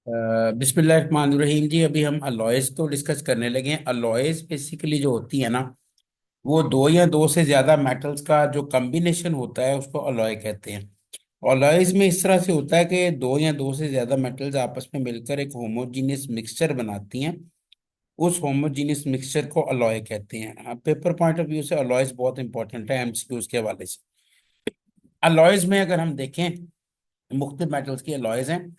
बिस्मिल्लाहिर्रहमानिर्रहीम जी। अभी हम अलॉयज को डिस्कस करने लगे हैं। अलॉयज बेसिकली जो होती है ना, वो दो या दो से ज्यादा मेटल्स का जो कॉम्बिनेशन होता है उसको अलॉय कहते हैं। अलॉयज में इस तरह से होता है कि दो या दो से ज्यादा मेटल्स आपस में मिलकर एक होमोजीनियस मिक्सचर बनाती हैं। उस होमोजीनियस मिक्सचर को अलॉय कहते हैं। पेपर पॉइंट ऑफ व्यू से अलॉयज बहुत इंपॉर्टेंट है एमसीक्यूज के हवाले से। अलॉयज में अगर हम देखें, मुख्तलिफ मेटल्स की अलॉयज हैं,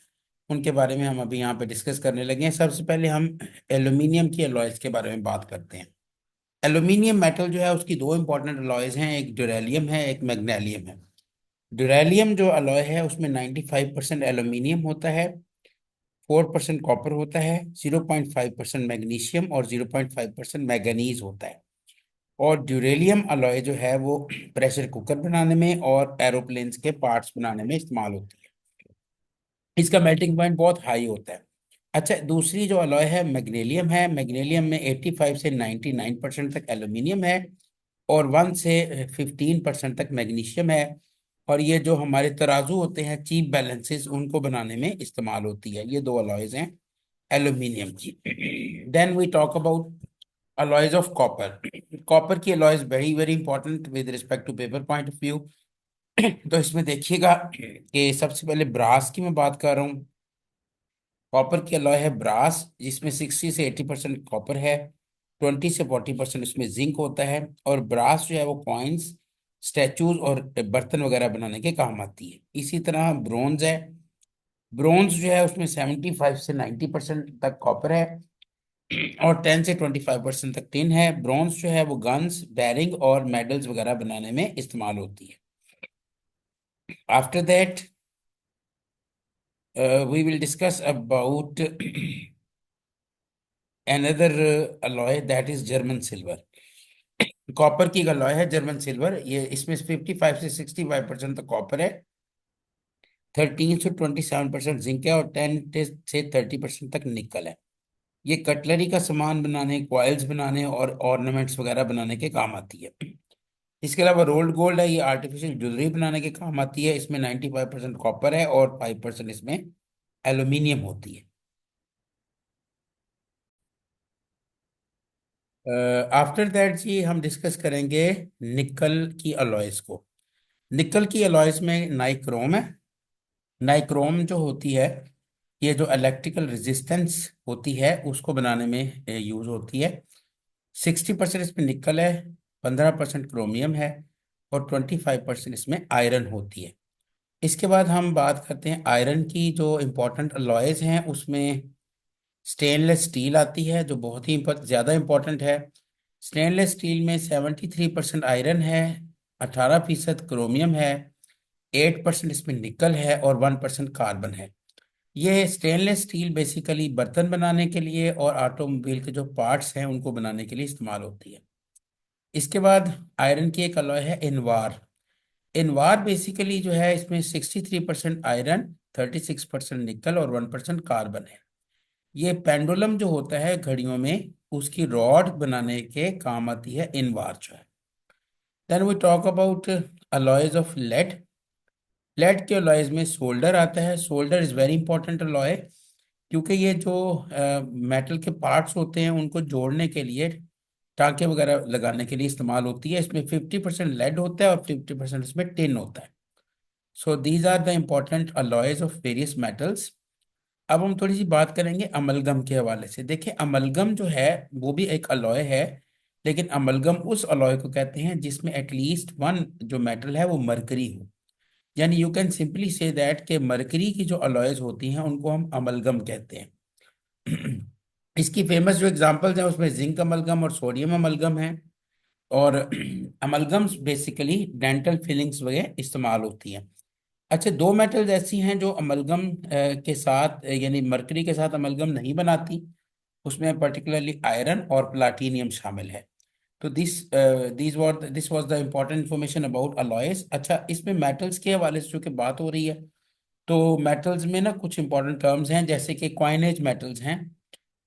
उनके बारे में हम अभी यहाँ पे डिस्कस करने लगे हैं। सबसे पहले हम एल्यूमिनियम की अलॉयज के बारे में बात करते हैं। एल्यूमिनियम मेटल जो है उसकी दो इंपॉर्टेंट अलॉयज हैं, एक ड्यूरेलियम है, एक मैग्नेलियम है। ड्यूरेलियम जो अलॉय है उसमें 95% एल्यूमिनियम होता है, 4% कॉपर होता है, 0.5% मैग्नीशियम और 0.5% मैगनीज होता है। और ड्यूरेलियम अलॉय जो है वो प्रेशर कुकर बनाने में और एरोप्लेन्स के पार्ट्स बनाने में इस्तेमाल होती है। इसका मेल्टिंग पॉइंट बहुत हाई होता है। अच्छा, दूसरी जो अलॉय है मैग्नीशियम है। मैग्नीशियम में 85 से 99% तक एल्यूमिनियम है और 1 से 15% तक मैग्नीशियम है। और ये जो हमारे तराजू होते हैं, चीप बैलेंसेस, उनको बनाने में इस्तेमाल होती है। ये दो अलॉयज हैं एल्यूमिनियम की। Then we talk about alloys of copper. Copper की alloys very very important with respect to paper point of view. तो इसमें देखिएगा कि सबसे पहले ब्रास की मैं बात कर रहा हूँ। कॉपर की अलॉय है ब्रास, जिसमें 60 से 80% कॉपर है, 20 से 40% उसमें जिंक होता है। और ब्रास जो है वो कॉइन्स, स्टैचूज और बर्तन वगैरह बनाने के काम आती है। इसी तरह ब्रोंज है। ब्रोंज जो है उसमें 75 से 90% तक कॉपर है और 10 से 25% तक टिन है। ब्रोंज जो है वो गन्स, बैरिंग और मेडल्स वगैरह बनाने में इस्तेमाल होती है। After that we will discuss about another alloy, that is German silver. Copper की अलॉय है जर्मन सिल्वर। ये इसमें 55 से 65% तक कॉपर है, 13 से 27% जिंक है और 10 से 30% तक निकल है। ये कटलरी का सामान बनाने, कॉइल्स बनाने और ऑर्नामेंट्स वगैरह बनाने के काम आती है। इसके अलावा रोल्ड गोल्ड है, ये आर्टिफिशियल ज्वेलरी बनाने के काम आती है। इसमें 95% कॉपर है और 5% इसमें एल्यूमिनियम होती है। आफ्टर दैट जी हम डिस्कस करेंगे निकल की अलॉयज को। निकल की अलॉयज में नाइक्रोम है। नाइक्रोम जो होती है, ये जो इलेक्ट्रिकल रेजिस्टेंस होती है उसको बनाने में यूज होती है। 60% इसमें निकल है, 15% क्रोमियम है और 25% इसमें आयरन होती है। इसके बाद हम बात करते हैं आयरन की। जो इम्पोर्टेंट अलॉयज हैं उसमें स्टेनलेस स्टील आती है, जो बहुत ही ज़्यादा इम्पोर्टेंट है। स्टेनलेस स्टील में 73% आयरन है, 18% क्रोमियम है, 8% इसमें निकल है और 1% कार्बन है। ये स्टेनलेस स्टील बेसिकली बर्तन बनाने के लिए और ऑटोमोबाइल के जो पार्ट्स हैं उनको बनाने के लिए इस्तेमाल होती है। इसके बाद आयरन की एक अलॉय है इनवार। इनवार बेसिकली जो है, इसमें 63% आयरन, 36% निकल और 1% कार्बन है। ये पेंडुलम जो होता है घड़ियों में, उसकी रॉड बनाने के काम आती है इनवार जो है। Then we talk about alloys of lead. Lead के अलॉयज में सोल्डर आता है। Solder is very important alloy, क्योंकि ये जो मेटल के पार्ट्स होते हैं उनको जोड़ने के लिए, टांके वगैरह लगाने के लिए इस्तेमाल होती है। इसमें 50% लेड होता है और 50% इसमें टिन होता है। So these are the important alloys of various metals. अब हम थोड़ी सी बात करेंगे अमलगम के हवाले से। देखिए, अमलगम जो है वो भी एक अलॉय है, लेकिन अमलगम उस अलॉय को कहते हैं जिसमें एटलीस्ट वन जो मेटल है वो मरकरी हो। यानी you can simply say that के मरकरी की जो अलॉयज होती हैं उनको हम अमलगम कहते हैं। इसकी फेमस जो एग्जांपल्स हैं उसमें जिंक अमलगम और सोडियम अमलगम है। और अमलगम्स बेसिकली डेंटल फिलिंग्स वगैरह इस्तेमाल होती हैं। अच्छा, दो मेटल्स ऐसी हैं जो अमलगम के साथ यानी मरकरी के साथ अमलगम नहीं बनाती। उसमें पर्टिकुलरली आयरन और प्लाटिनियम शामिल है। तो this was the important information about alloys. अच्छा, इसमें मेटल्स के हवाले से जो कि बात हो रही है, तो मेटल्स में ना कुछ इंपॉर्टेंट टर्म्स हैं, जैसे कि क्वाइनेज मेटल्स हैं।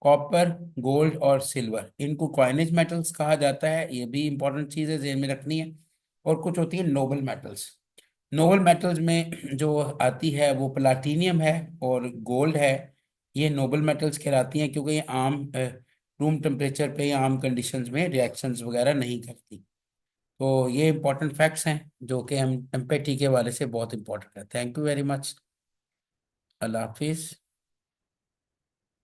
कॉपर, गोल्ड और सिल्वर, इनको क्वाइनेज मेटल्स कहा जाता है। ये भी इंपॉर्टेंट चीज़ है, ध्यान में रखनी है। और कुछ होती है नोबल मेटल्स। नोबल मेटल्स में जो आती है वो प्लाटिनियम है और गोल्ड है। ये नोबल मेटल्स कहलाती हैं क्योंकि ये आम रूम टेम्परेचर पे या आम कंडीशंस में रिएक्शंस वगैरह नहीं करती। तो ये इंपॉर्टेंट फैक्ट्स हैं जो कि हम एम्पेटी के वाले से बहुत इंपॉर्टेंट है। Thank you very much. Allah हाफिज़।